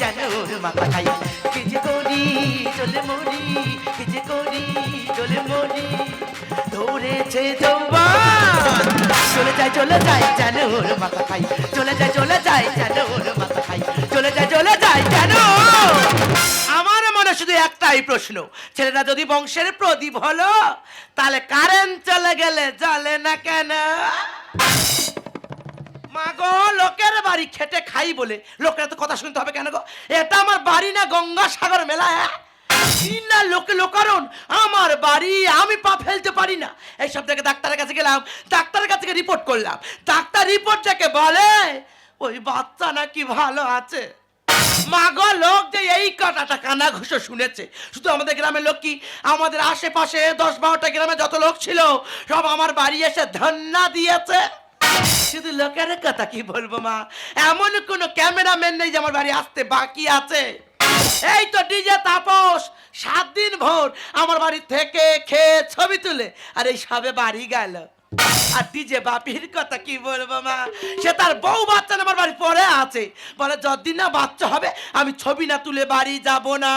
কেন ওর মাথা খাই কি যে করি চলে মরি কি যে করি চলে মরি ধরেছে যৌবন চলে যায় যেন ওর মাথা খাই চলে যায় যেন ওর মাথা খাই চলে যায় যেন আমার মনে শুধু একটাই প্রশ্ন ছেলেটা যদি বংশের প্রদীপ হলো তাহলে কারেন্ট চলে গেলে জ্বলে না কেন মা গো লোকের বাড়ি খেটে খাই বলে লোকের তো কথা শুনতে হবে কেন গো এটা আমার বাড়ি না গঙ্গাসাগর মেলা না লোকে লোকারণ আমার বাড়ি আমি পা ফেলতে পারি না এইসব থেকে ডাক্তারের কাছে গেলাম ডাক্তারের কাছে রিপোর্ট করলাম ডাক্তার রিপোর্ট থেকে বলে ওই বাচ্চা নাকি ভালো আছে মাগো লোক যে এই কাটাটা কানা ঘুষো শুনেছে শুধু আমাদের গ্রামের লোক কি আমাদের আশেপাশে 10-12টা গ্রামে যত লোক ছিল সব আমার বাড়ি এসে ধন্না দিয়েছে শুধু লোকের কথা কি বলবো মা এমন কোনো ক্যামেরাম্যান নেই যে আমার বাড়ি আসতে বাকি আছে এই তো ডিজে তাপস 7 দিন ভোর আমার বাড়ি থেকে খেয়ে ছবি তুলে আর এই সবে বাড়ি গেল আর ডিজে বাপির কথা কি বলবো মা সে তার বউ বাচ্চা আমার বাড়ি পড়ে আছে বলে যতদিন না বাচ্চা হবে আমি ছবি না তুলে বাড়ি যাব না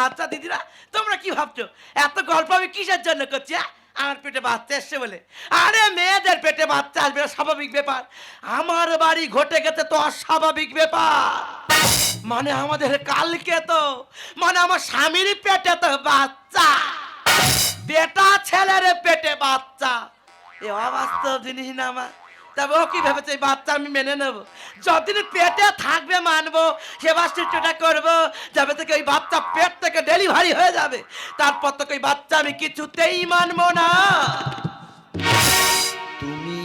আচ্ছা দিদিরা তোমরা কি ভাবছো এত গল্প আমি কিসের জন্য করছি আমার পেটে বাচ্চা এসছে বলে আরে মেয়েদের পেটে বাচ্চা আসবে স্বাভাবিক ব্যাপার আমার বাড়ি ঘটে গেছে তো অস্বাভাবিক ব্যাপার মানে আমাদের কালকে তো মানে আমার স্বামীর পেটে তো বাচ্চা বেটা ছেলের পেটে বাচ্চা এ অবাস্তব জিনিস না আমার তবে ও কি ভেবেছে এই বাচ্চা আমি মেনে নেবো যতদিন পেটে থাকবে মানবো সেবা চিত্রটা করবো যাবে থেকে ওই বাচ্চা পেট থেকে ডেলিভারি হয়ে যাবে তারপর থেকে ওই বাচ্চা আমি কিছুতেই মানবো না তুমি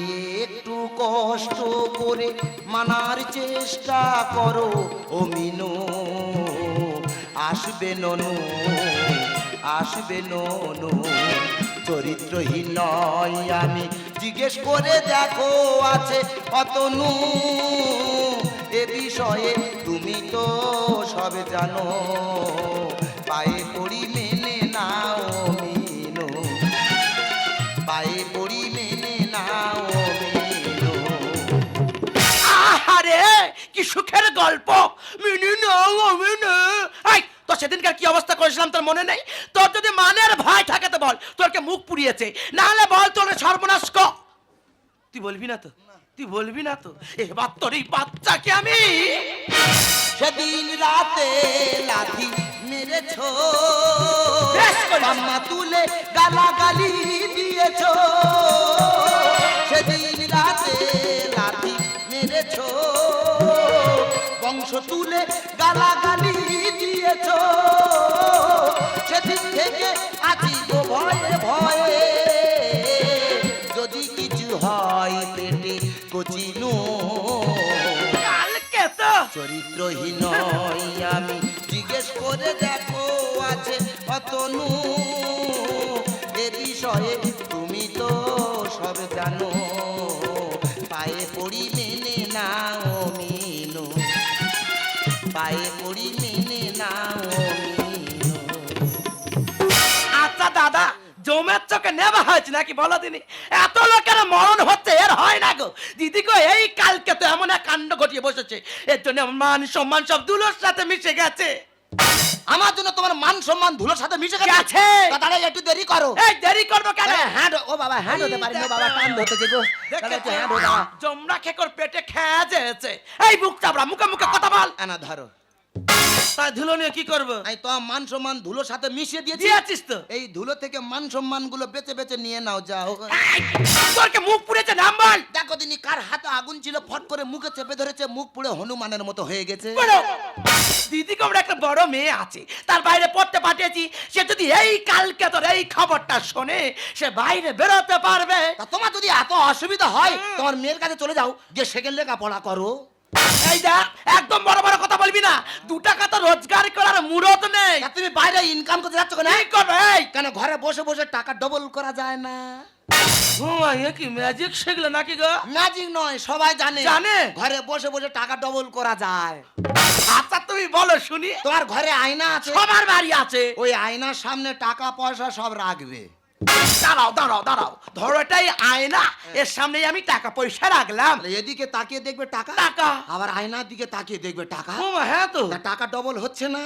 একটু কষ্ট করে মানার চেষ্টা করো ও মিনু আসবে ননু আসবে ননু চরিত্রহীন নয় আমি জিজ্ঞেস করে দেখো আছে অতনু এ বিষয়ে তুমি তো সব জানো পায়ে পড়ি মেনে নাও মিনু পায়ে পড়ি মেনে নাও মিনু আরে কি সুখের গল্প মিনু নাও মিনু আই তো সেদিনকার কি অবস্থা করেছিলাম তোর মনে নেই তোর যদি মানের ভয় থাকে তো বল তোরকে মুখ পুড়িয়েছে না হলে বল তোর সর্বনাশ তুই বলবি না তো তুই বলবি না তো এবার তোর এই বাচ্চাকে আমি সেদিন রাতে লাথি মেরেছো মাম্মা তুলে গালাগালি দিয়েছো সেদিন রাতে লাথি মেরেছো বংশ তুলে গালাগালি দিয়েছো সেদিন থেকে আছি গো ভয়ে ভয়ে যদি কিছু হয় পেটে কচিনু কালকে তো চরিত্রহীন আমি জিজ্ঞেস করে দেখো আছে অতনু এ বিষয়ে তুমি তো সব জানো পায়ে পড়ি মেনে নাও মিনু পায়ে পড়ি মেনে নাও মিনু আচ্ছা দাদা জমের চোখে নেওয়া হয়েছে নাকি বলো দিনি এত লোকের মরণ হচ্ছে এর হয় না গো দিদি গো এই কালকে তো এমন এক কাণ্ড ঘটিয়ে বসেছে এর জন্য মান সম্মান সব দুলোর সাথে মিশে গেছে আমার জন্য তোমার মান সম্মান ধুলোর সাথে মিশে গেছে তাহলে একটু দেরি করো এই দেরি করবো কেন হ্যাঁ ও বাবা হ্যাঁ হতে পারি না বাবা টান ধরতে গো জমরা খেকর পেটে খেয়া যেছে এই বুক চাপড়া মুখে মুখে কথা বল না ধরো তাই ধুলো নিয়ে কি করবো আমি তো মান সম্মান ধুলোর সাথে মিশিয়ে দিয়েছিস তো এই ধুলো থেকে মান সম্মান গুলো বেঁচে বেঁচে নিয়ে নাও যাও তোরকে মুখ পুড়েছে নাম বল দেখো দিনি কার হাতে আগুন ছিল ফট করে মুখে চেপে ধরেছে মুখ পুড়ে হনুমানের মতো হয়ে গেছে দিদি আমরা একটা বড় মেয়ে আছে তার বাইরে পড়তে পাঠিয়েছি সে যদি এই কালকে তোর এই খবরটা শোনে সে বাইরে বেরোতে পারবে তোমার যদি এত অসুবিধা হয় তোমার মেয়ের কাছে চলে যাও যে সেখানে লেখাপড়া করো এই দেখ একদম বড় বড় কথা বলবি না 2 টাকা তো রোজগার করার মুরত নেই তুমি বাইরে ইনকাম করতে যাচ্ছ কেন কি করবে এই কেন ঘরে বসে বসে টাকা ডবল করা যায় না এ কি ম্যাজিক শিখলে নাকি গো ম্যাজিক নয় সবাই জানে জানে ঘরে বসে বসে টাকা ডবল করা যায় আচ্ছা তুমি বলো শুনি তোমার ঘরে আয়না আছে সবার বাড়ি আছে ওই আয়নার সামনে টাকা পয়সা সব রাখবে দাঁড়াও দাঁড়াও দাঁড়াও, ধরো এটাই আয়না, এর সামনে আমি টাকা পয়সা রাখলাম। তাহলে এদিকে তাকিয়ে দেখবে টাকা, টাকা। আবার আয়নার দিকে তাকিয়ে দেখবে টাকা। ও মা, হ্যাঁ তো। তা টাকা ডবল হচ্ছে না?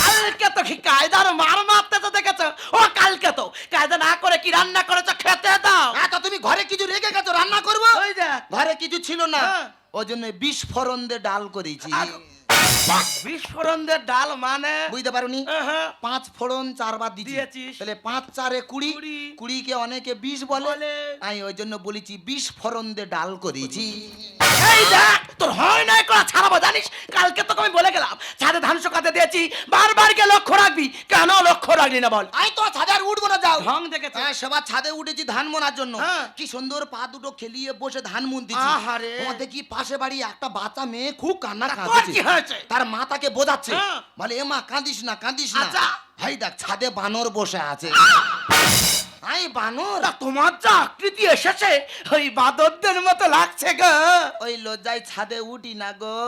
কালকে তো কি কায়দার মার মারতে তো দেখেছো? ও কালকে তো কায়দা না করে কি রান্না করেছো খেতে দাও। হ্যাঁ, তা তুমি ঘরে কিছু রেখে গেছো, রান্না করবো? ওই দেখ। ঘরে কিছু ছিল না, হ্যাঁ। ওই জন্য বিস্ফোরণ দিয়ে ডাল করেছি। বিস্ফোরণ দিয়ে ডাল মানে? বুঝতে পারোনি? হ্যাঁ। 5 ফোড়ন 4 বার দিয়েছিস। তাহলে 5 4 20, 20 20কে অনেকে 20 বলে। বলে। আমি ওই জন্য বলেছি বিস্ফোরণ দিয়ে ডাল করেছি। এই দেখ, তোর হয় নাই করা ছাড়াবো জানিস। কালকে তোকে আমি বলে গেলাম ছাদে ধান শুকাতে দিয়েছি, বারবার কে লক্ষ্য রাখবি। কেন লক্ষ্য রাখলি না বল? আমি তো ছাদে আর উঠবো না, যাও। ঢং দেখেছে। হ্যাঁ, সবার ছাদে উঠেছি ধান মোনার জন্য। হ্যাঁ। কি সুন্দর পা দুটো খেলিয়ে বসে ধান মুন দিচ্ছি। আহারে। আমাদের কি পাশে বাড়ি একটা বাচ্চা মেয়ে খুব কান্না তোর কাঁদছে। কি হয়েছে? তার মা তাকে বোঝাচ্ছে, হ্যাঁ। বলে এ মা কাঁদিস না কাঁদিস না। আচ্ছা। ভাই দেখ ছাদে বানর বসে আছে। আই বানর, তা তোমার যা আকৃতি এসেছে ওই বাদরদের মতো লাগছে গো। ওই লজ্জায় ছাদে উঠি না গো।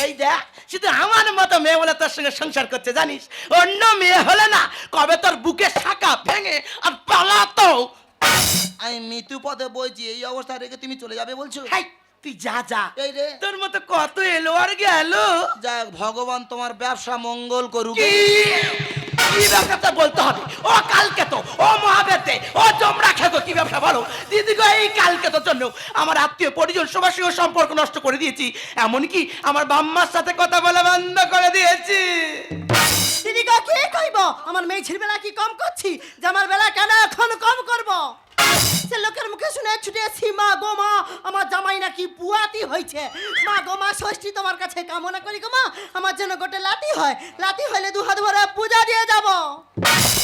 এই দেখ, শুধু আমার মতো মেয়ে বলে তোর সঙ্গে সংসার করছে জানিস। অন্য মেয়ে হলে না কবে তোর বুকে শাখা ভেঙে আর পালাতো। আমি মৃত্যু পথে বইছি, এই অবস্থা রেখে তুমি চলে যাবে বলছো? হাই, তুই যা যা। এই রে, তোর মতো কত এলো আর গেল। যাক ভগবান তোমার ব্যবসা মঙ্গল করুক। কি কি ব্যবসা বলতে হবে? ও কালকে তো, ও মহাবেতে, ও জমরা খেতো কি ব্যবসা বলো? দিদি গো, এই কালকে তোর জন্য আমার আত্মীয় পরিজন সবার সঙ্গে সম্পর্ক নষ্ট করে দিয়েছি। এমনকি আমার বাম্মার সাথে কথা বলা বন্ধ করে দিয়েছি। দিদি গো, কি কইব? আমার মেয়েছির বেলা কি কম করছি, যে আমার বেলা কেন এখন কম করব? সে লোকের মুখে শুনে ছুটে আসি, মা গো মা, আমার জামাই নাকি পুয়াতি হয়েছে। মা গো মা, ষষ্ঠী তোমার কাছে কামনা করি গো মা, আমার জন্য গোটে লাতি হয়, লাতি হইলে 2 হাত ভরে পূজা দিয়ে যাব।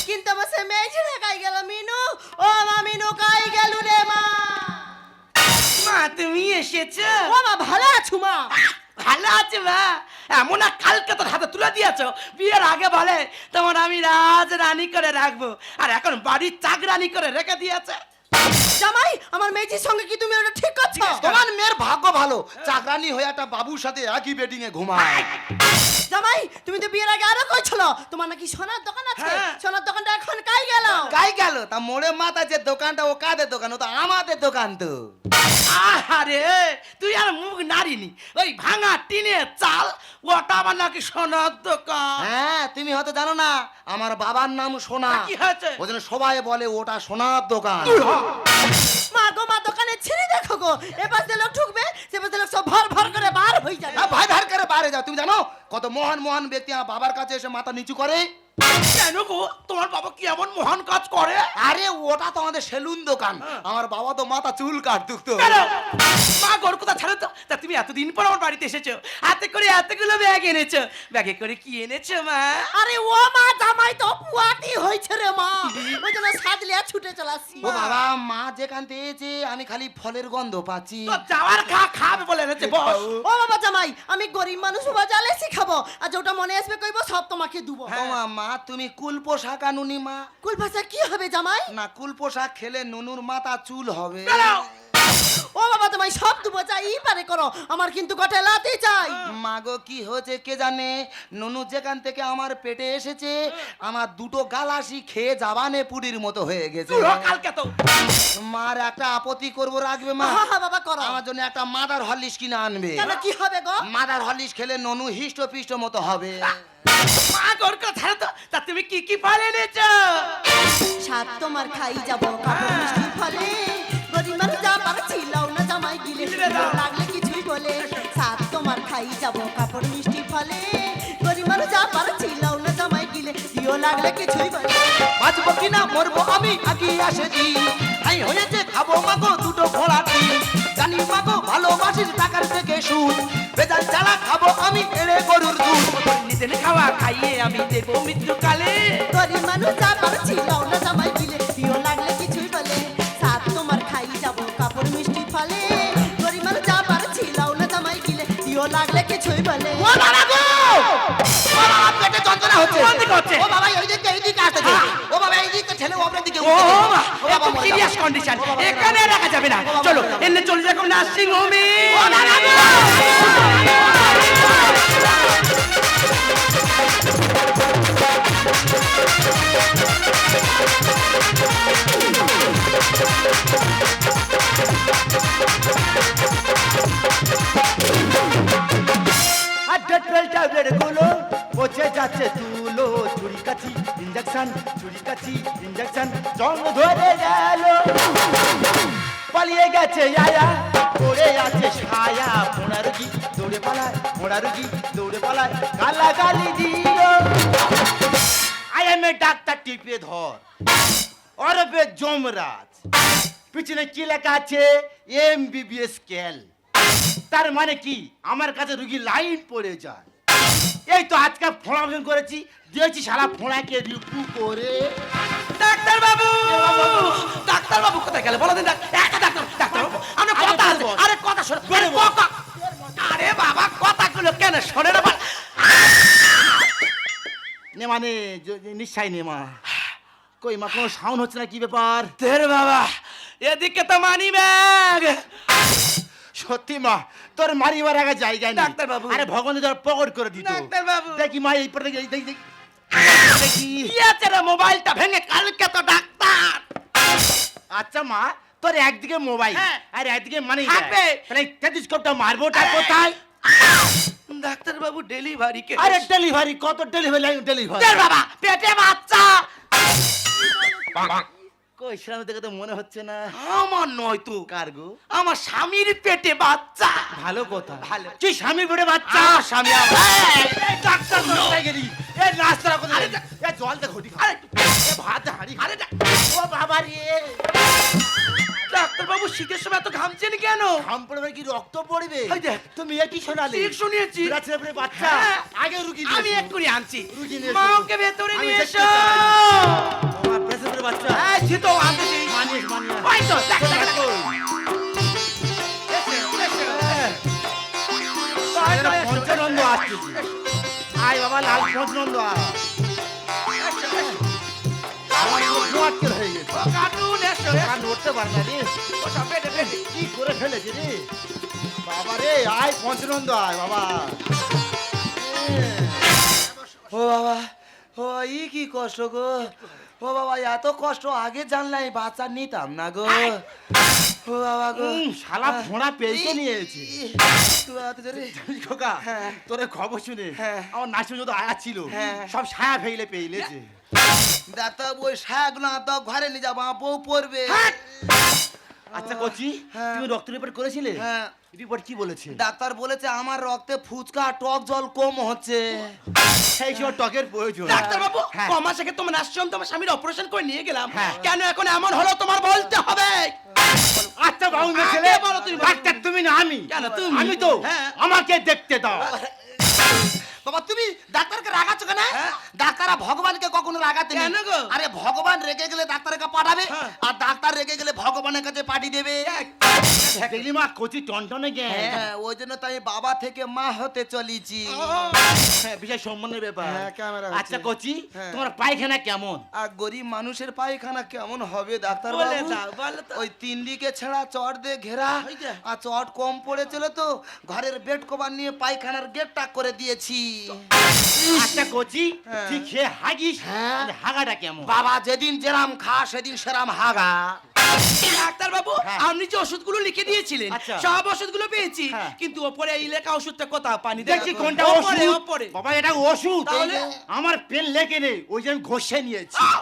কিন্তু আমার সে মেয়েছিরে কাই গেল, মিনু ও মা, মিনু কাই গেল রে মা। মা, তুমি এসেছো? ও মা, ভালো আছো মা? ভালো আছে মা। এমন এক কালকে তোর হাতে তুলে দিয়েছো, বিয়ের আগে বলে তোমার আমি রাজ রানী করে রাখবো, আর এখন বাড়ির চাকরানি করে রেখে দিয়েছে। জামাই, আমার মেয়েছির সঙ্গে কি তুমি ওটা ঠিক করছো? তোমার মেয়ের ভাগ্য ভালো, চাকরানি হয়ে একটা বাবুর সাথে একই বেডিং এ ঘুমায়। জামাই, তুমি তো বিয়ের আগে আরো কইছিল তোমার নাকি সোনার দোকান আছে। হ্যাঁ। সোনার দোকানটা এখন কাই গেল? কাই গেল? তা মোড়ে মাথা যে দোকানটা, ও কাদের দোকান? ও তো আমাদের দোকান তো। আরে তুই আর মুখ নারিনি, ওই ভাঙা টিনের চাল, ওটা আবার নাকি সোনার দোকান। হ্যাঁ, তুমি হয়তো জানো না, আমার বাবার নাম সোনা। কি হয়েছে? ওই জন্য সবাই বলে ওটা সোনার দোকান। তুই হ। মা গো মা, দোকানে ছিঁড়ে দেখো গো, এ পাশে লোক ঢুকবে, সে পাশে লোক সব ভর ভর করে বার হয়ে যাবে। হ্যাঁ, ভাই ভাই করে বাইরে যাও। তুমি জানো কত মহান মহান ব্যক্তি আমার বাবার কাছে এসে মাথা নিচু করে? কেন গো, তোমার বাবা কি এমন মহান কাজ করে? আরে ওটা তো আমাদের সেলুন দোকান। আমার বাবা তো মাথা চুল কাটতো তো। কেন? মা গোর কথা ছাড়ো তো। তা তুমি এতদিন পর আমার বাড়িতে এসেছো, হাতে করে এতগুলো ব্যাগ এনেছো, ব্যাগে করে কি এনেছো মা? আরে ও মা, জামাই তো পুয়াতি হইছে রে মা, ওই জন্য সাজলে ছুটে চলাসি। ও বাবা, মা যেখান থেকে আমি খালি ফলের গন্ধ পাচ্ছি। তো যাওয়ার খাবে বলে এনেছে বস। ও বাবা জামাই, আমি গরিব মানুষ, বাজালে শিখাবো, আর যেটা মনে আসবে কইব সব তোমাকে দুবো। ও মা, তুমি কুল পোশাক আনুনি মা? কুল ভাষা কি হবে জামাই? না, কুল পোশাক খেলে নুনুর মাথা চুল হবে। ও বাবা জামাই, সব দুবো, চাই পারে করো, আমার কিন্তু গোটে লাতি চাই। মাগো কি হয়েছে কে জানে, নুনু যেখান থেকে আমার পেটে এসেছে, আমার দুটো গালাসি খেয়ে জাবানে পুরির মতো হয়ে গেছে। তুই হ কালকে তো। মার একটা আপত্তি করবো, রাখবে মা? হ্যাঁ হ্যাঁ বাবা, করো। আমার জন্য একটা মাদার হরলিক্স কিনে আনবে। কেন, কি হবে গো? মাদার হরলিক্স খেলে ননু হিষ্ট পিষ্ট মতো হবে। মা গোর কথা ছাড়ো তো। তা তুমি কি কি ফল এনেছো? সাত তোমার খাই যাব কাপড় মিষ্টি ফলে, গরিব মানুষ যা পারছিল না জামাই গিলে, লাগলে কিছুই বলে। সাত তোমার খাই যাব কাপড় মিষ্টি ফলে, গরিব মানুষ যা পারছিল না জামাই গিলে, দিও লাগলে কিছুই বলে। বাঁচবো কিনা মরবো আমি আগে আসে দিন, আই হয়েছে খাবো মাগো দুটো ঘোড়া ডিম। জানি মাগো ভালোবাসিস টাকার থেকে সুদ, বেজান চালা খাবো আমি এড়ে গরুর দুধ। নিজের খাওয়া খাইয়ে আমি দেবো মৃত্যুকালে। গরিব মানুষ যা পারছিল না জামাই গিলে, দিও লাগলে কিছুই বলে। সাত তোমার খাই যাব কাপড় মিষ্টি ফলে, গরিব মানুষ যা পারছিল না জামাই গিলে, দিও লাগলে কিছুই বলে। ও বাবা গো! ও বাবা, পেটে যন্ত্রণা হচ্ছে। কোন দিকে হচ্ছে? ও বাবা, এইদিকে আসতেছে। ও বাবা, এইদিকে ঠেলে ওপরের দিকে ও উঠতেছে। মা, ও বাবা, এত মরে সিরিয়াস যাবে। কন্ডিশন, ও বাবা, এখানে রাখা যাবে না। চলো এনে চলে যাবো নার্সিং হোমে। ও বাবা গো! ও ট্যাবলেট গুলো পচে যাচ্ছে তুলো, চুরি কাছি ইঞ্জেকশন, চুরি কাছি ইঞ্জেকশন, জং ধরে গেল, পালিয়ে গেছে আয়া, পড়ে আছে ছায়া, মোড়া রুগী দৌড়ে পালায়, মোড়া রুগী দৌড়ে পালায়, গালা গালি দিল। আই এম এ ডাক্তার টিপে ধর, অরবে যমরাজ, পিছনে কি লেখা আছে MBBS ক্যাল, তার মানে কি আমার কাছে রুগী লাইন পড়ে যায়। এই তো আজকে ফোঁড়া অপারেশন করেছি, দিয়েছি সারা ফোঁড়াকে রিপু করে। ডাক্তার বাবু, ডাক্তার বাবু কোথায় গেলে বলো দিন। ডাক্তার বাবু আমরা কথা আছে, আরে কথা শোনো, আরে বাবা কথাগুলো কেন শোনে না? নে মানে নিশ্চয় নে মা, কই মা কোনো সাউন্ড হচ্ছে না, কি ব্যাপার? তেরে বাবা এদিকে তো মানি ব্যাগ। সত্যি মা তোর মারিবার আগে জায়গায় নেই। ডাক্তার বাবু। আরে ভগবান তোর পকট করে দিত। ডাক্তার বাবু। দেখি মা এই পরে দেখি দেখি দেখি। কি আছে রে মোবাইলটা ভেঙে, কালকে তো ডাক্তার। আচ্ছা মা তোর একদিকে মোবাইল হ্যাঁ। আর একদিকে মানি থাকবে। তাহলে টেলিস্কোপটা মারবোটা আরে। কোথায়? ডাক্তার বাবু ডেলিভারি কে? আরে ডেলিভারি কত ডেলিভারি ডেলিভারি তেরে বাবা পেটে বাচ্চা। কই সেটা দেখে তো মনে হচ্ছে না। আমার নয় তো, কার গো? আমার স্বামীর পেটে বাচ্চা। ভালো কথা। ভালো। তুই স্বামী বড়ে বাচ্চা? আমার স্বামী আমার। এই ডাক্তার কোথায় গেলি? এই নাস্তা কোথায় আরে গেলি? এই জল দে ঘটি খা। আরে এ ভাত হাড়ি খা। আরে ও বাবা রে, ডাক্তার বাবু শীতের সময় এত ঘামছেন কেন? ঘাম পড়বে কি রক্ত পড়বে? এই দেখ। তুমি এ কি শোনালে? ঠিক শুনিয়েছি। বিরাট ছেলে পেটে বাচ্চা। হ্যাঁ। আগে রুগী নিয়ে আমি এসো। এক্ষুনি আনছি। রুগী নিয়ে এসো। মাকে ভেতরে আমি নিয়ে দেখতে এসো। চাই। আমার প্রেসিডেন্টের বাচ্চা। হ্যাঁ ঝিতো আনতেছি। মানিস মানিস। ওই তো দেখ, দেখ, দেখ। পঞ্চানন্দ আসছে। আয় বাবা লাল পঞ্চানন্দ আয়। আমার মুখ আটকে হয়ে গেছে। কার্টুন এসো, আর নড়তে পারে না রে। ও সব পেটে পেটে। কি করে ফেলেছে রে বাবা রে। আয় পঞ্চানন্দ আয় বাবা। ও বাবা, ও ই কি কষ্ট গো। ও বাবা এত কষ্ট আগে জানলাই বাচ্চা নিতাম না গো। ও বাবা গো। শালা ফোঁড়া পেয়েছে নিয়েছে। রে। খোকা হ্যাঁ। তোরে খবর শুনে হ্যাঁ। আমার নাচে যত আয়া ছিল হ্যাঁ। সব ছায়া ফেলে পেয়েছে। ডাক্তার ওই শাকগুলো তো ঘরে নিয়ে যাবো, আমার বউ পড়বে। আচ্ছা কচি হ্যাঁ। তুমি রক্ত রিপোর্ট করেছিলে? হ্যাঁ। রিপোর্ট কি বলেছে? ডাক্তার বলেছে আমার রক্তে ফুচকা টক জল কম হচ্ছে। সেই সময় টকের প্রয়োজন। ডাক্তার বাবু হ্যাঁ। কমা থেকে তোমার আসছেন, তোমার স্বামীর অপারেশন করে নিয়ে গেলাম। হ্যাঁ। কেন এখন এমন হলো তোমার বলতে হবে। আচ্ছা বাবু আগে ছেলে বলো তুমি। ডাক্তার তুমি না আমি? কেন তুমি? আমি তো। হ্যাঁ। আমাকে দেখতে দাও। বাবা তুমি ডাক্তারকে রাগাচ্ছ কেন? হ্যাঁ। ডাক্তাররা ভগবানকে কখনো রাগাতে নেই। কেন গো? আরে ভগবান রেগে গেলে ডাক্তারের কাছে পাঠাবে, হ্যাঁ। আর ডাক্তার রেগে গেলে ভগবানের কাছে পাঠিয়ে দেবে। দেখলি মা কচি টনটনে জ্ঞান। হ্যাঁ, ওই জন্য তাই বাবা থেকে মা হতে চলেছি। হ্যাঁ, বিশাল সম্মানের ব্যাপার। হ্যাঁ, ক্যামেরা হচ্ছে। আচ্ছা কচি হ্যাঁ। তোমার পায়খানা কেমন? আর গরিব মানুষের পায়খানা কেমন হবে ডাক্তার বলে বাবু? দাও, বলো তো। ওই 3 দিকে ছেঁড়া চট দিয়ে ঘেরা, ওই যে। আর চট কম পড়েছিল তো ঘরের বেড কভার নিয়ে পায়খানার গেটটা করে দিয়েছি। আচ্ছা কচি হ্যাঁ। তুই খেয়ে হাগিস, হ্যাঁ। হাগাটা কেমন? বাবা যেদিন যেরাম খা সেদিন সেরাম হাগা। ডাক্তার বাবু হ্যাঁ। আপনি যে ওষুধগুলো লিখে দিয়েছিলেন আচ্ছা। সব ওষুধগুলো পেয়েছি, হ্যাঁ। কিন্তু ওপরে এই লেখা ওষুধটা কোথায় পানি দেখছি কোনটা ওপরে ওষুধ? ওপরে। বাবা এটা ওষুধ। তাহলে? আমার পেন লেগে নেই, ওই যে আমি ঘষে নিয়েছি। আহ!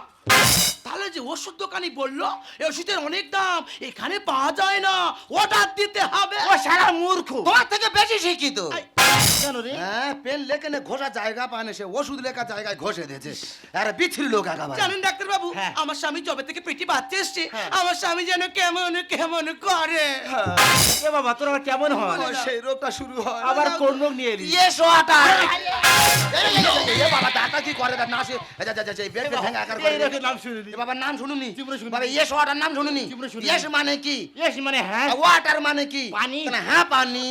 তাহলে যে ওষুধ দোকানি বললো এই ওষুধের অনেক দাম, এখানে পাওয়া যায় না, অর্ডার দিতে হবে। ও সারা মূর্খ। তোমার থেকে বেশি শিক্ষিত। আই, কেন রে? হ্যাঁ, পেন লেখে নে ঘষা জায়গা পায় না, সে ওষুধ লেখা জায়গায় ঘষে দিয়েছে। আরে বিচ্ছিরি লোক একেবারে। জানেন ডাক্তার বাবু হ্যাঁ। আমার স্বামী জবে থেকে পেটি বাচ্চা এসছে, হ্যাঁ। আমার স্বামী যেন কেমন কেমন করে। এ বাবা তোর আবার কেমন হয়? ও, সেই রোগটা শুরু হয় আবার কোন রোগ নিয়ে এলি? ইয়ে সোয়াটা। এ বাবা ডাক্তার কি করে না সে? যা যা যা বেড ভেঙে আকার করে এই দে। রোগের নাম শুনিনি। এ বাবার নাম শুনুনি? জীবনে শুনিনি। বাবা ইয়ে সোয়াটার নাম শুনুনি? জীবনে শুনিনি। ইয়েস মানে কি? ইয়েস মানে হ্যাঁ। ওয়াটার মানে কি? পানি। তাহলে হ্যাঁ পানি।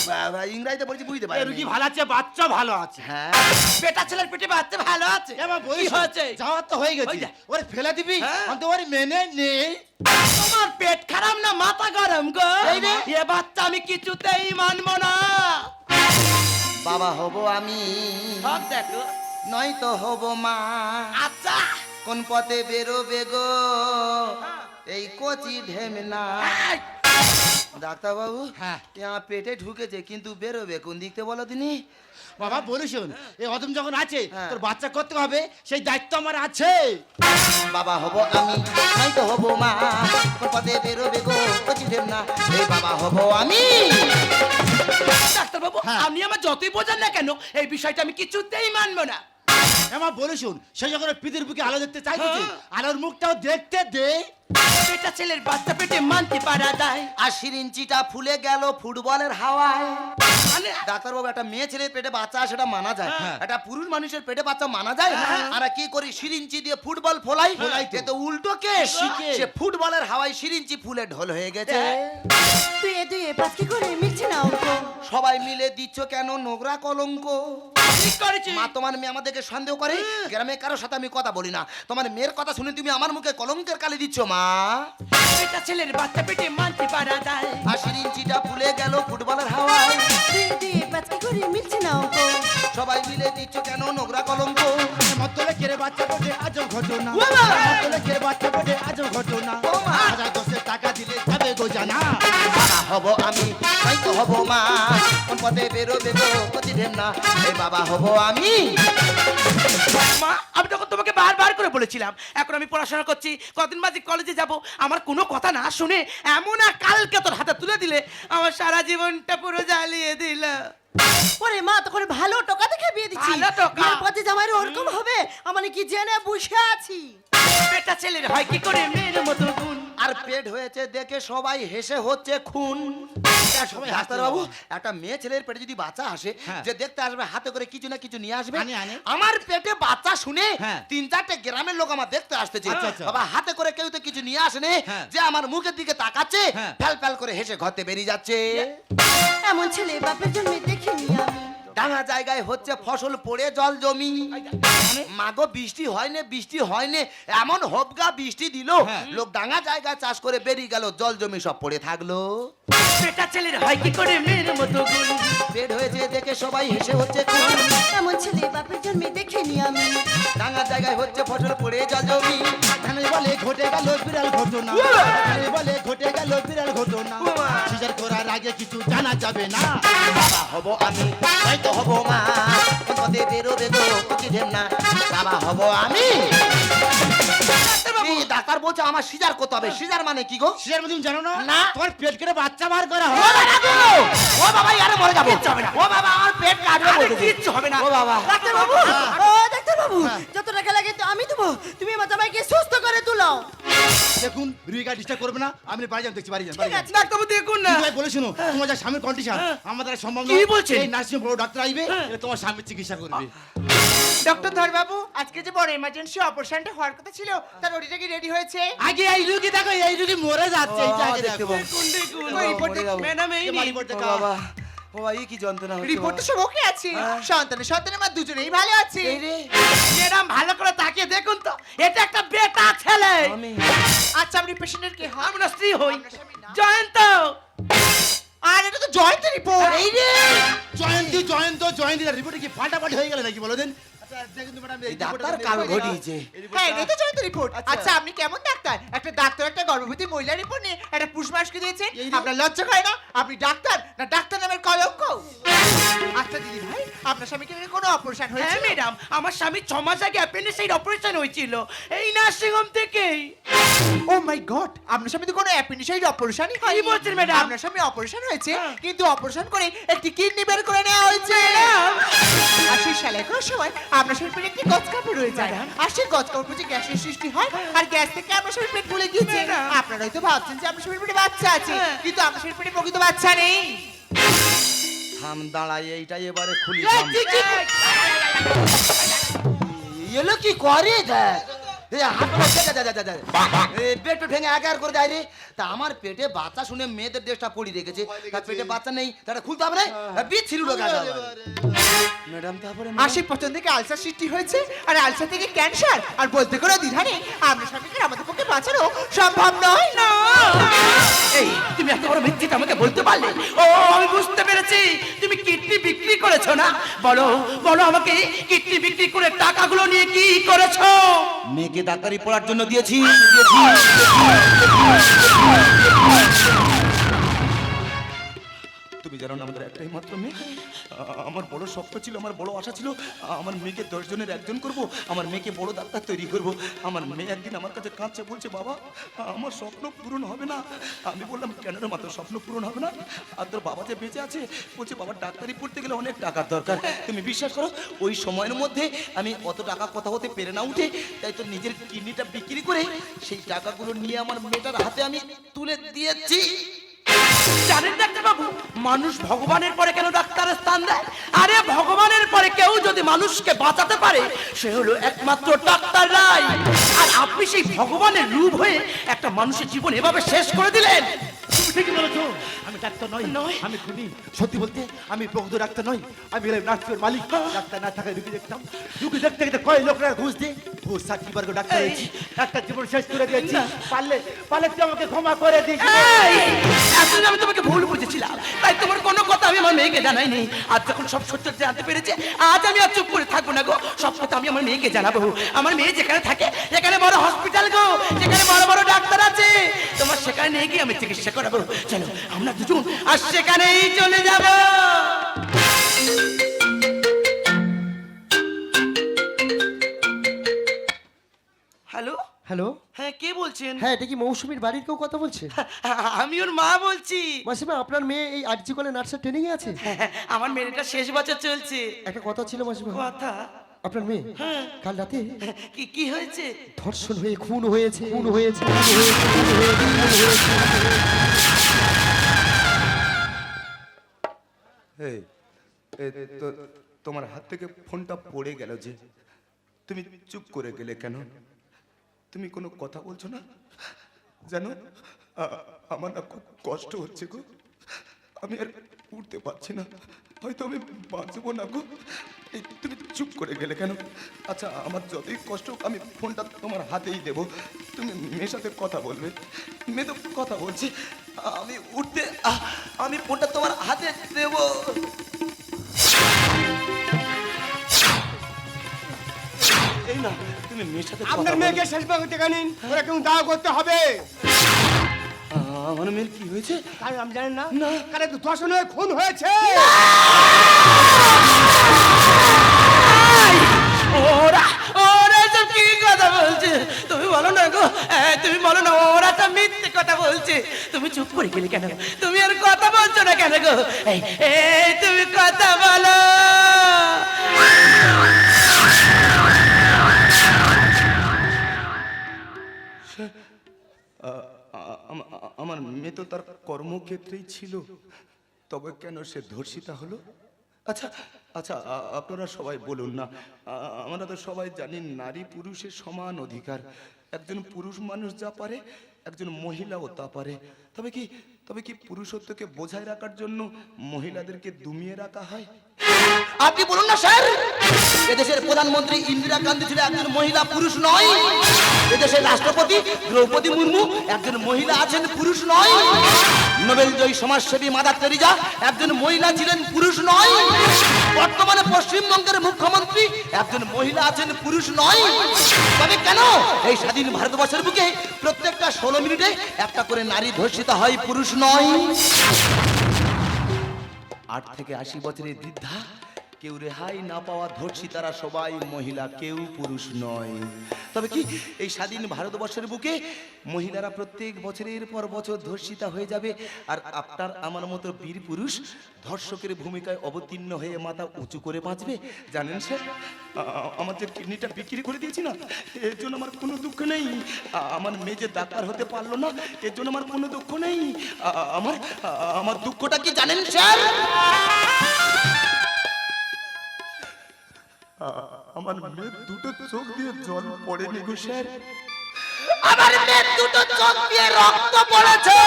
বাবা ইংরেজিতে বলছি বুঝতে এই পারি। রুগী ভালো আছে, বাচ্চা ভালো আছে। হ্যাঁ। বেটা ছেলের পেটে বাচ্চা ভালো আছে। এবার কি হয়েছে? যাওয়ার তো হয়ে গেছে। ওই যা। ওরে ফেলে দিবি? হ্যাঁ। আমি তো ওরে মেনে নেই। তোমার পেট খারাপ না মাথা গরম গো? এই রে। এ বাচ্চা আমি কিছুতেই মানবো না। বাবা হব আমি, সব দেখো। নয়তো হব মা। আচ্ছা কোন পথে বেরোবে গো এই কচি ঢেমনা? এই, ডাক্তার বাবু, হ্যাঁ। আমার পেটে ঢুকেছে কিন্তু বেরোবে কোন দিক থেকে বলো তিনি? বাবা বলি শোন, এই অদম যখন আছে হ্যাঁ। তোর বাচ্চা করতে হবে, সেই দায়িত্ব আমার আছে। বাবা হব আমি, নাই তো হব মা, কোন পথে বেরোবে গো বুঝিলেন না, এই বাবা হব আমি। ডাক্তারবাবু, হ্যাঁ। আপনি আমার যতই বোঝান না কেন এই বিষয়টা আমি কিছুতেই মানবো না। আমার বলি শোন, সে যখন ওর পিঠের বুকে আলো দেখতে চাইতেছে, হ্যাঁ। আলোর মুখটাও দেখতে দে। এটা ছেলের বাচ্চা পেটে মানতে পারা যায় আর সিরিঞ্চিটা ফুলে গেল ফুটবলের হাওয়ায়। মানে ডাক্তার বাবু, একটা মেয়ে ছেলের পেটে বাচ্চা সেটা মানা যায়, হ্যাঁ। একটা পুরুষ মানুষের পেটে বাচ্চা মানা যায়। আর কি করি, সিরিঞ্চি দিয়ে ফুটবল ফোলাই, ফোলাই তো। এ তো উল্টো কেস। শিখে। সে ফুটবলের হাওয়ায় সিরিঞ্চি ফুলে ঢোল হয়ে গেছে। দুয়ে পাঁচ কি করে মিলছে না অঙ্ক। সবাই মিলে দিচ্ছ কেন নোংরা কলঙ্ক? ঠিক করেছি। মা, তোমার মেয়ে আমাদেরকে সন্দেহ করে, গ্রামে কারোর সাথে আমি কথা বলি না, তোমার মেয়ের কথা শুনে তুমি আমার মুখে কলঙ্কের কালি দিচ্ছ মা। এটা ছেলের বাচ্চা পেটে মানতে পারা যায় আর সিরিঞ্চিটা ফুলে গেল ফুটবলের হাওয়ায়, দুয়ে পাঁচ কি করে মিলছে না অঙ্ক। সবাই মিলে দিচ্ছ কেন নোংরা কলঙ্ক? মতলে কেড়ে বাচ্চা পেটে আজব ঘটনা, বাবা! মতলে কেড়ে বাচ্চা পেটে আজব ঘটনা, বাবা! 1010 টাকা দিলে যাবে গো জানা। বাবা হব আমি, তাই তো হব মা, কোন পথে বেরোবে গো বুঝিলেন না, এই বাবা হব আমি। মা, আমি তখন তোমাকে বারবার করে বলেছিলাম এখন আমি পড়াশোনা করছি, কদিন বাদে কলেজে যাব, আমার কোনো কথা না শুনে এমন এক কালকে তোর হাতে তুলে দিলে আমার সারা জীবনটা পুরো জ্বালিয়ে দিল। ওরে মা, তখন ভালো টাকা দেখে বিয়ে দিচ্ছি। ভালো টাকা? বিয়ের পথে জামাইয়ের ওরকম হবে আমি কি জেনে বসে আছি। এটা ছেলের হয় কি করে মেয়ের মতো গুণ। আর পেট হয়েছে দেখে সবাই হেসে হচ্ছে খুন। সবাই ডাক্তার বাবু, একটা মেয়ে ছেলের পেটে যদি বাচ্চা আসে, হ্যাঁ। যে দেখতে আসবে হাতে করে কিছু না কিছু নিয়ে আসবে, আনে। আমার পেটে বাচ্চা শুনে হ্যাঁ। 3-4টে গ্রামের লোক আমার দেখতে আসতেছে। আচ্ছা, আচ্ছা। বাবা হাতে করে কেউ তো কিছু নিয়ে আসেনি, হ্যাঁ। যে আমার মুখের দিকে তাকাচ্ছে, হ্যাঁ। ফ্যাল ফ্যাল করে হেসে ঘরতে বেরিয়ে যাচ্ছে। এমন ছেলে বাপের জন্মে দেখিনি আমি। ডাঙা জায়গায় হচ্ছে ফসল পড়ে জল জমি, মাগো বৃষ্টি হয়নি, বৃষ্টি হয়নি, এমন হবগা বৃষ্টি দিল, হ্যাঁ। লোক ডাঙা জায়গায় চাষ করে বেরিয়ে গেল, জল জমি সব পড়ে থাকলো। এটা ছেলের হয় কি করে মেয়ের মতো গুণ। পেট হয়েছে দেখে সবাই হেসে হচ্ছে খুন। এমন ছেলে বাপের জন্মে দেখিনি আমি। ডাঙা জায়গায় হচ্ছে ফসল পড়ে জল জমি। এখানে বলে ঘটে গেল বিরাল ঘটনা, এখানে বলে ঘটে গেল বিরাল ঘটনা, সিজার করার আগে কিছু জানা যাবে না। বাবা হব আমি, হয়তো হব মা, কোন পথে বেরোবে গো বুঝিলেন না, বাবা হব আমি। এই ডাক্তার বলছে আমার সিজার করতে হবে। সিজার মানে কি গো? সিজার মধ্যে জানো না? না। তোমার পেট কেটে বাচ্চা বার করা ও হবে। বাবা গো! ও বাবা, ইয়ারে মরে যাবো। কিচ্ছু হবে না। ও বাবা, আমার পেট কাটবে আরে বলতেছে। কিচ্ছু হবে না। ও বাবা। ডাক্তার বাবু, ও ডাক্তার বাবু, যত টাকা লাগে তো আমি দেবো, তুমি আমার জামাইকে সুস্থ করে তুলো। দেখুন, রুইকা ডিস্টার্ব করবে না, আমি বাড়ি যান, দেখছি বাড়ি যান, ঠিক বাড়ি যান। আছে। ডাক্তারবাবু দেখুন না। তুমি ভাই বলে শোনো, তোমার যা স্বামীর কন্ডিশন আমার দ্বারা সম্ভব কি বলছেন? এই নার্সিং বড় ডাক্তার আসবে, এটা তোমার স্বামীর চিকিৎসা করবে। ডক্টর ধরবাবু, আজকে যে বড় এমার্জেন্সি অপারেশনটা হওয়ার কথা ছিল, তার ওটিটা কি রেডি হয়েছে? আগে এই রুগী দেখো, এই রুগী মরে যাচ্ছে, এইটা আগে দেখতে দেখো। পাবো। দেখুন দেখুন। ও, রিপোর্ট মরে যাবো। ম্যাডাম এই এই নিন। বাড়ি করতে ও কাজ। বাবা, ও বাবা, এই কি যন্ত্রণা হচ্ছে রিপোর্ট তো বাবা। সব ওকে আছে। সন্তান আমার দুজনেই ভালো আছে। এই রে, ম্যাডাম ভালো করে তাকিয়ে দেখুন তো, এটা একটা বেটা ছেলে। আমি আচ্ছা, আপনি পেশেন্টের কে হন? আমরা স্ত্রী হই। আপনার স্বামীর নাম? জয়ন্ত। আর এটা তো জয়ন্ত রিপোর্ট। এই রে, জয়ন্তী রিপোর্টে কি ফাটাফাটি হয়ে গেল নাকি বলো দেন? আচ্ছা দেখুন তো ম্যাডাম, এই ডাক্তার কাল ঘটিয়েছে। হ্যাঁ, এটাই তো জয়ন্ত রিপোর্ট। আচ্ছা। আচ্ছা, আপনি কেমন ডাক্তার? একটা ডাক্তার একটা গর্ভবতী মহিলা রিপোর্ট নিয়ে একটা পুরুষ মানুষকে দিয়েছে। এই রে। আপনার লজ্জা করে না? আপনি ডাক্তার না ডাক্তার নামের কলঙ্ক? আচ্ছা দিদি ভাই, আপনার স্বামীকে নিয়ে কোনো অপারেশন হ্যাঁ হয়েছে? ম্যাডাম, আমার স্বামী 6 মাস আগে অ্যাপেন্ডিসাইড অপারেশন হয়েছিল এই নার্সিং হোম থেকেই। ও মাই গড, আপনার স্বামী তো কোনো অ্যাপেন্ডিসাইড অপারেশনই হয়। কি বলছেন ম্যাডাম? আপনার স্বামী অপারেশন হয়েছে, হ্যাঁ। কিন্তু অপারেশন করে একটি কিডনি বের করে নেওয়া হয়েছে। আর সেই সেলাই করার সময় আপনার স্বামীর পেটে একটি গজ কাপড় রয়ে যায়, আর সেই গজ কাপড় বুঝে গ্যাসের সৃষ্টি হয়, আর গ্যাস থেকে আপনার স্বামীর পেট ফুলে গিয়েছে। ম্যাডাম। আপনারা হয়তো ভাবছেন যে আপনার স্বামীর পেটে বাচ্চা আছে, হ্যাঁ। কিন্তু আপনার স্বামীর পেটে প্রকৃত বাচ্চা নেই। থাম, দাঁড়াই, এইটাই এবারে খুলি। এই, থাম। কি, কি, এলো কি করে দেখ, এই হাত পা যা, যা, যা, যা, যা। এই পেট পেট ভেঙে একা করে দেয় রে। তা আমার পেটে বাচ্চা শুনে মেয়েদের ড্রেসটা পরি রেখেছে, তার পেটে বাচ্চা নেই, তাটা খুলতে হবে না, বিয়ে ছিল ম্যাডাম। তারপরে আর সেই পছন্দ থেকে আলসার সৃষ্টি হয়েছে, আর আলসার থেকে ক্যান্সার, আর বলতে কোনো দ্বিধা নেই, আপনার স্বামীকে আমাদের পক্ষে বাঁচানো সম্ভব নয়। না। এই, তুমি এত বড় মিথ্যে আমাকে বলতে পারলে? ও, আমি বুঝতে পেরেছি, তুমি কিডনি বিক্রি করেছো না? বলো বলো আমাকে, কিডনি বিক্রি করে টাকাগুলো নিয়ে কি করেছো? মেয়েকে ডাক্তারি পড়ার জন্য দিয়েছি। জানো না আমাদের একটাই মাত্র মেয়ে। আমার বড় স্বপ্ন ছিল, আমার বড় আশা ছিল, আমার মেয়েকে 10 জনের একজন করব, আমার মেয়েকে বড় ডাক্তার তৈরি করব। আমার মেয়ে একদিন আমার কাছে কাঁদছে, বলছে বাবা আমার স্বপ্ন পূরণ হবে না। আমি বললাম কেন রে মা, তোর স্বপ্ন পূরণ হবে না? আর তোর বাবা যে বেঁচে আছে, বলছে বাবা ডাক্তারি পড়তে গেলে অনেক টাকার দরকার। তুমি বিশ্বাস করো ওই সময়ের মধ্যে আমি অত টাকা কথা হতে পেরে না উঠে, তাই তো নিজের কিডনিটা বিক্রি করে সেই টাকাগুলো নিয়ে আমার মেয়েটার হাতে আমি তুলে দিয়েছি। জানেন ডাক্তার বাবু, মানুষ ভগবানের পরে কেন ডাক্তারের স্থান দেয়? আরে ভগবানের পরে কেউ যদি মানুষকে বাঁচাতে পারে সে হলো একমাত্র ডাক্তাররাই। আর আপনি সেই ভগবানের রূপ হয়ে একটা মানুষের জীবন এভাবে শেষ করে দিলেন। তুমি ঠিকই বলেছো, আমি ডাক্তার নই, নয়। আমি খুনি। সত্যি বলতে আমি প্রকৃত ডাক্তার নই, আমি হলাম নার্সের মালিক। ডাক্তার না থাকায় রুগী দেখতাম, রুগী দেখতে দেখতে কয় লোকরা ঘুষ দিয়ে ঘুষ সাক্ষী বর্গ ডাক্তার হয়েছি, একটা জীবন শেষ করে দিয়েছি। পারলে পারলে তুই আমাকে ক্ষমা করে দিস। এই, এতদিন আমি তোমাকে ভুল বুঝেছিলাম, তাই তোমার কোনো কথা আমি আমার মেয়েকে জানাইনি। আজ যখন সব সত্য জানতে পেরেছে, আজ আমি আর চুপ করে থাকবো না গো। সব কথা আমি আমার মেয়েকে জানাবো। আমার মেয়ে যেখানে থাকে যেখানে বড় হসপিটাল গো, যেখানে বড় বড় ডাক্তার আছে, তোমার সেখানে নিয়ে গিয়ে আমি চিকিৎসা করাবো। চলো আমরা দুজন আর সেখানেই চলে যাব। হ্যালো, হ্যালো, হ্যাঁ কে বলছেন? হ্যাঁ এটা কি মৌসুমীর বাড়ির কেউ কথা বলছে? আমি ওর মা বলছি। মাসিমা আপনার মেয়ে এই আরজি কলে নার্সের ট্রেনিং এ আছে? আমার মেয়েটা শেষ বছর চলছে। একটা কথা ছিল মাসিমা, কথা? আপনার মেয়ে কাল রাতে কি কি হয়েছে? ধর্ষণ হয়ে খুন হয়েছে, খুন হয়েছে, খুন হয়েছে, খুন হয়েছে, খুন হয়েছে। এই, তোমার হাত থেকে ফোনটা পড়ে গেল যে, তুমি চুপ করে গেলে কেন? তুমি কোনো কথা বলছো না? জানো আমার না খুব কষ্ট হচ্ছে গো, আমি আর উঠতে পারছি না, হয়তো আমি বাঁচবো না গো। এই তুমি চুপ করে গেলে কেন? আচ্ছা আমার যতই কষ্ট হোক, আমি ফোনটা তোমার হাতেই দেবো, তুমি মেয়ের সাথে কথা বলবে। মেয়ে তো কথা বলছি, আমি উঠতে, আমি ফোনটা তোমার হাতে দেবো। এই না, তুমি মেয়ের সাথে কথা আপনার বলো। মেয়েকে শেষ ভাগে টেকা নিন, ওরা কেউ দাওয়া করতে হবে। আমার মেয়ের কি হয়েছে? কারণ আমি জানেন না, কারণ তো ধর্ষণ হয়ে খুন হয়েছে। ওরা ওরা এসব কি কথা বলছে? তুমি বলো না গো, তুমি বলো না, ওরা তো মিথ্যে কথা বলছে। তুমি চুপ করে গেলে কেন? তুমি আর কথা বলছো না কেন গো? এই তুমি কথা বলো। আমার মেয়ে তো তার কর্মক্ষেত্রেই ছিল, তবে কেন সে ধর্ষিতা হলো? আচ্ছা আচ্ছা, আপনারা সবাই বলুন না, আমরা তো সবাই জানি নারী পুরুষের সমান অধিকার। একজন পুরুষ মানুষ যা পারে একজন মহিলাও তা পারে। তবে কি পুরুষত্বকে বোঝায় রাখার জন্য মহিলাদেরকে দমিয়ে রাখা হয়? আপনি বলুন না স্যার, এদেশের প্রধানমন্ত্রী ইন্দিরা গান্ধী ছিল একজন মহিলা, পুরুষ নয়। এদেশের রাষ্ট্রপতি দ্রৌপদী মুর্মু একজন মহিলা আছেন, পুরুষ নয়। নোবেল জয়ী সমাজসেবী মাদার তেরেসা একজন মহিলা ছিলেন, পুরুষ নয়। বর্তমানে পশ্চিমবঙ্গের মুখ্যমন্ত্রী একজন মহিলা আছেন, পুরুষ নয়। তবে কেন এই স্বাধীন ভারতবর্ষের বুকে প্রত্যেকটা 16 মিনিটে একটা করে নারী ধর্ষিতা হয়, পুরুষ নয়? 8 থেকে 80 বছরের বৃদ্ধা, কেউ রেহাই না পাওয়া ধর্ষিতারা সবাই মহিলা, কেউ পুরুষ নয়। তবে কি এই স্বাধীন ভারতবর্ষের বুকে মহিলারা প্রত্যেক বছরের পর বছর ধর্ষিতা হয়ে যাবে, আর আপনার আমার মতো বীর পুরুষ ধর্ষকের ভূমিকায় অবতীর্ণ হয়ে মাথা উঁচু করে বাঁচবে? জানেন স্যার, আমার যে কিডনিটা বিক্রি করে দিয়েছি না, এর জন্য আমার কোনো দুঃখ নেই। আমার মেয়ে যে ডাক্তার হতে পারলো না, এর জন্য আমার কোনো দুঃখ নেই। আমার দুঃখটা কি জানেন স্যার? আমার মেয়ে দুটো চোখ দিয়ে জল পড়েনি গো স্যার। আমার মেয়ের দুটো চোখ দিয়ে রক্ত পড়েছে।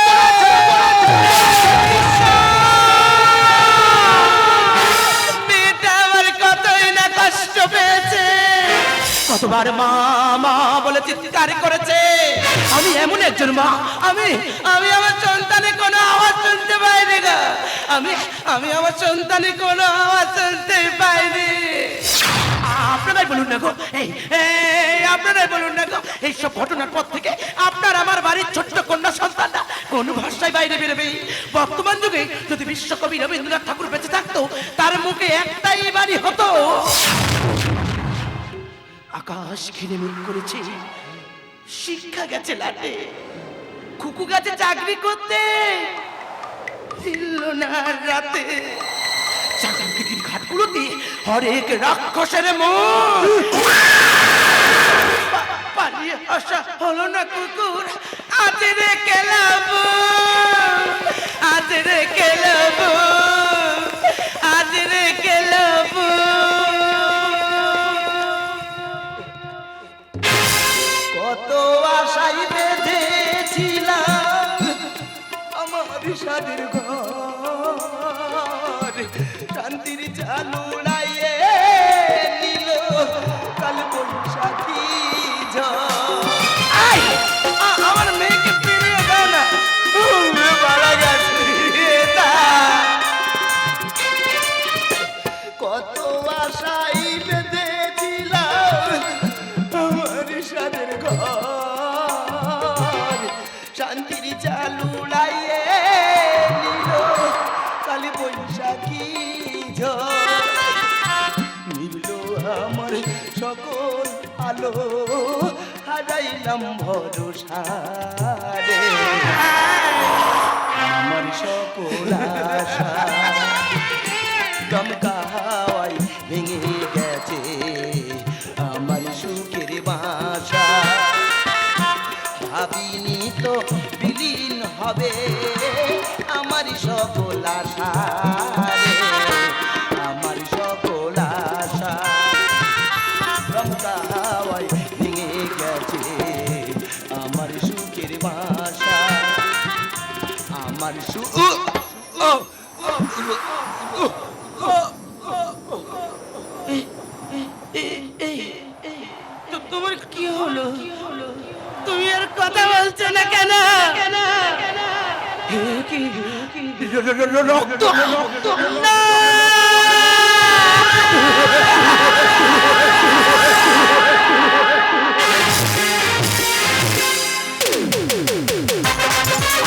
মেয়েটা আমার কতই না কষ্ট পেয়েছে, কতবার মা মা বলে চিৎকার করেছে। আমি এমন একজন মা, আমি আমার সন্তানের কোনো আওয়াজ শুনতে পাইনি গো। আমি আমার সন্তানের কোনো আওয়াজ শুনতে পাইনি। আপনারাই বলুন না গো, আপনারাই বলুন না গো, এইসব ঘটনার পর থেকে আপনার আমার বাড়ির ছোট্ট কন্যা সন্তানরা কোন ভাষায় বাইরে বেরোবে? বর্তমান যুগে যদি বিশ্বকবি রবীন্দ্রনাথ ঠাকুর বেঁচে থাকতো, তার মুখে একটাই বাড়ি হতো, আকাশ ঘিরে মিল করেছে, শিক্ষা গেছে লাটে, খুকু গেছে চাকরি করতে, ফিরল না রাতে। চাকরির ঘাটগুলোতে হরেক রাক্ষসের মন। পালিয়ে আসা হলো না কুকুর, আজ রে কেলাবো, আজ রে কেলাবো, আজ রে কেলাবো। কত আশাই বেঁধেছিলাম আমার সাদের ঘর, শান্তির চালু উড়াইয়ে নিল কাল বৈশাখী ঝড়। আমার মেয়েকে ফিরিয়ে দাও না, মারা গেছে কত আশাই বেঁধেছিলাম আমার সাদের ঘর, শান্তির চালু উড়াইয়ে নিল কাল বৈশাখী ঝড়। নিল আমার সকল আলো, হারাইলাম ভরসা রে আমার সকল আশা, দমকা হাওয়ায় ভেঙে গেছে আমার সুখের বাসা। ভাবিনি তো বিলীন হবে আমার সকল আশা রে, আমার সকল আশা দমকা হাওয়ায় ভেঙে গেছে আমার সুখের বাসা, আমার তো তোমার কি হলো? তুমি আর কথা বলছো না কেন? রক্ত না